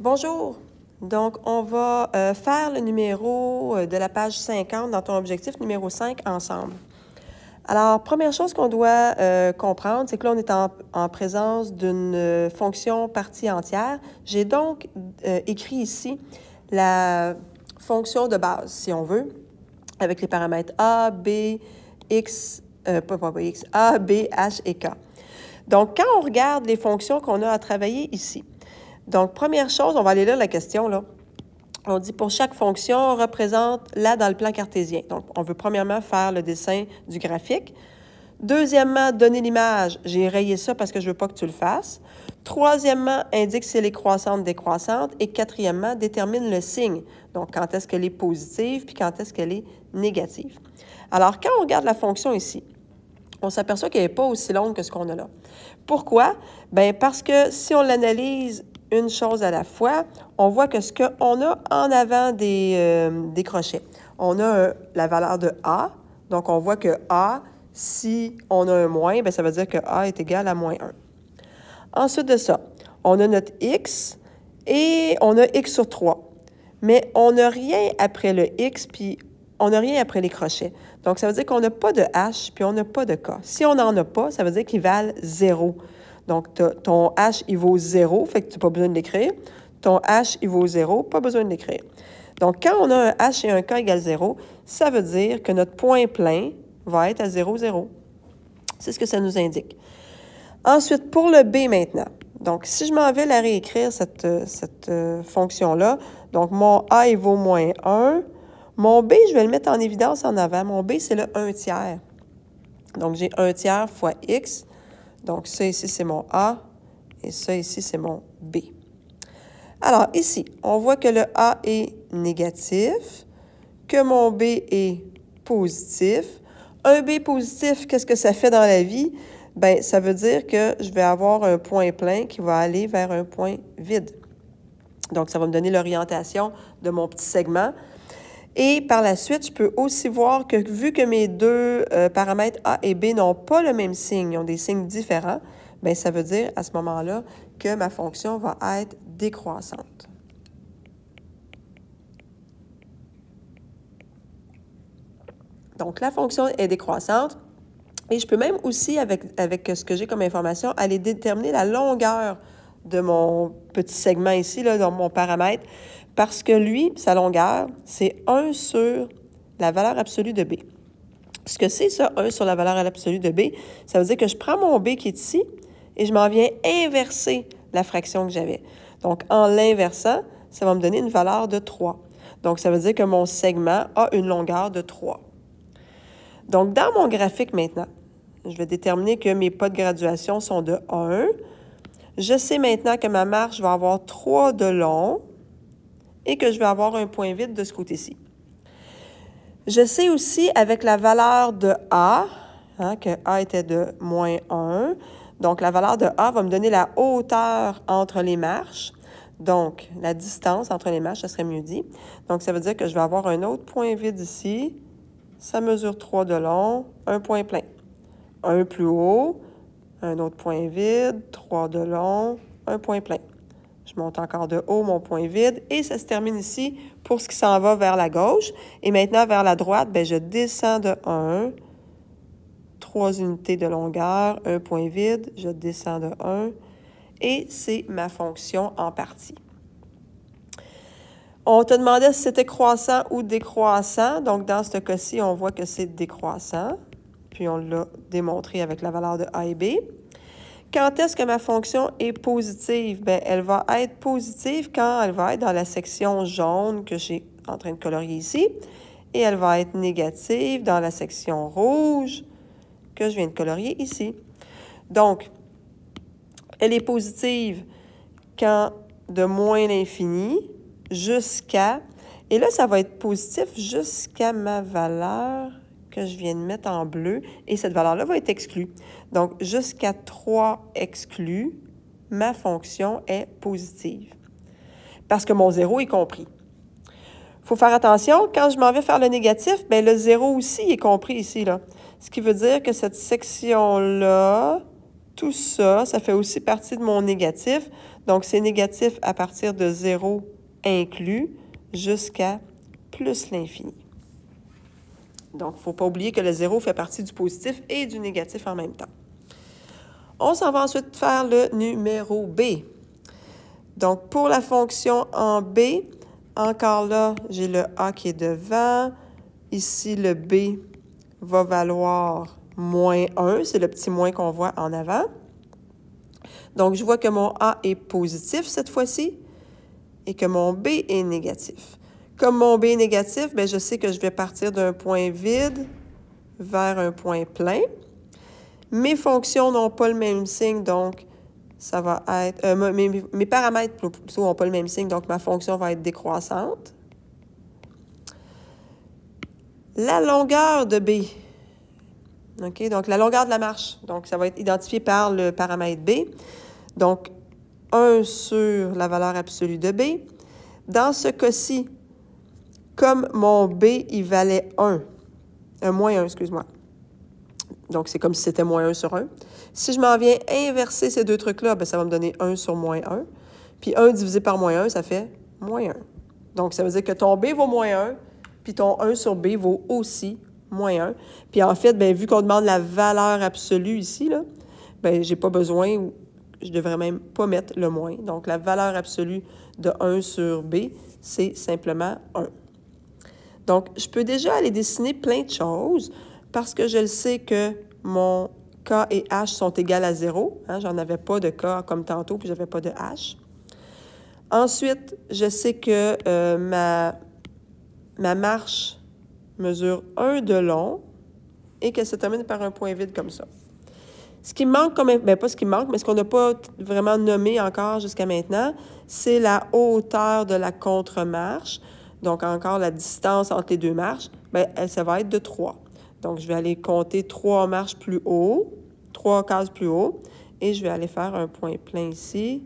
Bonjour! Donc, on va faire le numéro de la page 50 dans ton objectif numéro 5 ensemble. Alors, première chose qu'on doit comprendre, c'est que là, on est en présence d'une fonction partie entière. J'ai donc écrit ici la fonction de base, si on veut, avec les paramètres A, B, X, pas X, A, B, H et K. Donc, quand on regarde les fonctions qu'on a à travailler ici, donc, première chose, on va aller lire la question, là. On dit pour chaque fonction, représente-la dans le plan cartésien. Donc, on veut premièrement faire le dessin du graphique. Deuxièmement, donner l'image. J'ai rayé ça parce que je ne veux pas que tu le fasses. Troisièmement, indique si elle est croissante, décroissante. Et quatrièmement, détermine le signe. Donc, quand est-ce qu'elle est positive, puis quand est-ce qu'elle est négative. Alors, quand on regarde la fonction ici, on s'aperçoit qu'elle n'est pas aussi longue que ce qu'on a là. Pourquoi? Bien, parce que si on l'analyse une chose à la fois, on voit que ce qu'on a en avant des crochets, on a la valeur de A. Donc, on voit que A, si on a un moins, bien, ça veut dire que A est égal à moins 1. Ensuite de ça, on a notre X et on a X sur 3. Mais on n'a rien après le X, puis on n'a rien après les crochets. Donc, ça veut dire qu'on n'a pas de H, puis on n'a pas de K. Si on n'en a pas, ça veut dire qu'ils valent 0. Donc, ton H, il vaut 0, fait que tu n'as pas besoin de l'écrire. Ton H, il vaut 0, pas besoin de l'écrire. Donc, quand on a un H et un K égale 0, ça veut dire que notre point plein va être à 0, 0. C'est ce que ça nous indique. Ensuite, pour le B maintenant. Donc, si je m'en vais la réécrire, cette fonction-là, donc mon A, il vaut moins 1. Mon B, je vais le mettre en évidence en avant. Mon B, c'est le 1 tiers. Donc, j'ai 1 tiers fois X. Donc, ça ici, c'est mon A. Et ça ici, c'est mon B. Alors, ici, on voit que le A est négatif, que mon B est positif. Un B positif, qu'est-ce que ça fait dans la vie? Bien, ça veut dire que je vais avoir un point plein qui va aller vers un point vide. Donc, ça va me donner l'orientation de mon petit segment. Et par la suite, je peux aussi voir que vu que mes deux paramètres A et B n'ont pas le même signe, ils ont des signes différents, bien, ça veut dire à ce moment-là que ma fonction va être décroissante. Donc, la fonction est décroissante. Et je peux même aussi, avec ce que j'ai comme information, aller déterminer la longueur de mon petit segment ici, là, dans mon paramètre, parce que lui, sa longueur, c'est 1 sur la valeur absolue de B. Ce que c'est ça, 1 sur la valeur absolue de B, ça veut dire que je prends mon B qui est ici et je m'en viens inverser la fraction que j'avais. Donc, en l'inversant, ça va me donner une valeur de 3. Donc, ça veut dire que mon segment a une longueur de 3. Donc, dans mon graphique maintenant, je vais déterminer que mes pas de graduation sont de 1. Je sais maintenant que ma marche va avoir 3 de long et que je vais avoir un point vide de ce côté-ci. Je sais aussi avec la valeur de A, que A était de moins 1, donc la valeur de A va me donner la hauteur entre les marches, donc la distance entre les marches, ça serait mieux dit. Donc ça veut dire que je vais avoir un autre point vide ici, ça mesure 3 de long, un point plein. Un plus haut, un autre point vide, 3 de long, un point plein. Je monte encore de haut mon point vide et ça se termine ici pour ce qui s'en va vers la gauche. Et maintenant, vers la droite, bien, je descends de 1, 3 unités de longueur, un point vide, je descends de 1 et c'est ma fonction en partie. On te demandait si c'était croissant ou décroissant. Donc, dans ce cas-ci, on voit que c'est décroissant. Puis, on l'a démontré avec la valeur de A et B. Quand est-ce que ma fonction est positive? Bien, elle va être positive quand elle va être dans la section jaune que j'ai en train de colorier ici. Et elle va être négative dans la section rouge que je viens de colorier ici. Donc, elle est positive quand de moins l'infini jusqu'à... Et là, ça va être positif jusqu'à ma valeur que je viens de mettre en bleu, et cette valeur-là va être exclue. Donc, jusqu'à 3 exclus, ma fonction est positive. Parce que mon 0 est compris. Il faut faire attention, quand je m'en vais faire le négatif, bien, le 0 aussi est compris ici, là. Ce qui veut dire que cette section-là tout ça, ça fait aussi partie de mon négatif. Donc, c'est négatif à partir de 0 inclus jusqu'à plus l'infini. Donc, il ne faut pas oublier que le 0 fait partie du positif et du négatif en même temps. On s'en va ensuite faire le numéro B. Donc, pour la fonction en B, encore là, j'ai le A qui est devant. Ici, le B va valoir moins 1. C'est le petit moins qu'on voit en avant. Donc, je vois que mon A est positif cette fois-ci et que mon B est négatif. Comme mon B est négatif, bien, je sais que je vais partir d'un point vide vers un point plein. Mes fonctions n'ont pas le même signe, donc ça va être... mes paramètres plutôt n'ont pas le même signe, donc ma fonction va être décroissante. La longueur de B. OK, donc la longueur de la marche. Donc, ça va être identifié par le paramètre B. Donc, 1 sur la valeur absolue de B. Dans ce cas-ci, comme mon B, il valait 1, moins 1, excuse-moi. Donc, c'est comme si c'était moins 1 sur 1. Si je m'en viens inverser ces deux trucs-là, bien, ça va me donner 1 sur moins 1. Puis 1 divisé par moins 1, ça fait moins 1. Donc, ça veut dire que ton B vaut moins 1, puis ton 1 sur B vaut aussi moins 1. Puis en fait, bien, vu qu'on demande la valeur absolue ici, là, bien, j'ai pas besoin, ou je devrais même pas mettre le moins. Donc, la valeur absolue de 1 sur B, c'est simplement 1. Donc, je peux déjà aller dessiner plein de choses parce que je le sais que mon K et H sont égales à 0. Hein, j'en avais pas de K comme tantôt, puis j'avais pas de H. Ensuite, je sais que ma marche mesure 1 de long et qu'elle se termine par un point vide comme ça. Ce qui me manque, bien pas ce qui me manque, mais ce qu'on n'a pas vraiment nommé encore jusqu'à maintenant, c'est la hauteur de la contre-marche. Donc, encore la distance entre les deux marches, bien, ça va être de 3. Donc, je vais aller compter 3 marches plus haut, 3 cases plus haut, et je vais aller faire un point plein ici,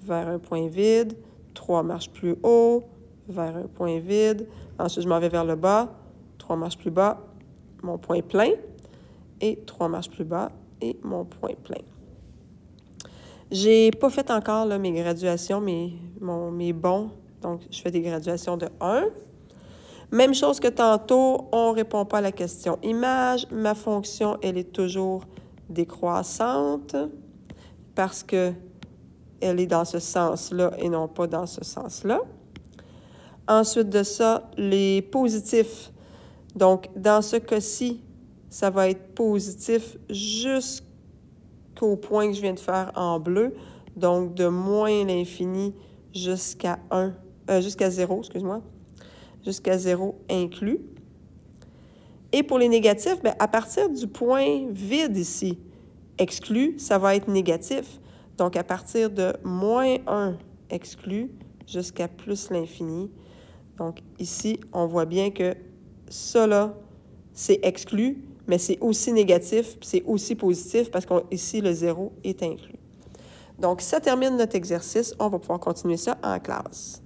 vers un point vide, 3 marches plus haut, vers un point vide. Ensuite, je m'en vais vers le bas, 3 marches plus bas, mon point plein, et 3 marches plus bas, et mon point plein. J'ai pas fait encore là, mes graduations, mes bons. Donc, je fais des graduations de 1. Même chose que tantôt, on ne répond pas à la question image. Ma fonction, elle est toujours décroissante parce qu'elle est dans ce sens-là et non pas dans ce sens-là. Ensuite de ça, les positifs. Donc, dans ce cas-ci, ça va être positif jusqu'au point que je viens de faire en bleu. Donc, de moins l'infini jusqu'à 0, excuse-moi, jusqu'à 0 inclus. Et pour les négatifs, bien, à partir du point vide ici, exclu, ça va être négatif. Donc, à partir de moins 1 exclu jusqu'à plus l'infini. Donc, ici, on voit bien que ça, là, c'est exclu, mais c'est aussi négatif, c'est aussi positif parce qu'ici, le 0 est inclus. Donc, ça termine notre exercice. On va pouvoir continuer ça en classe.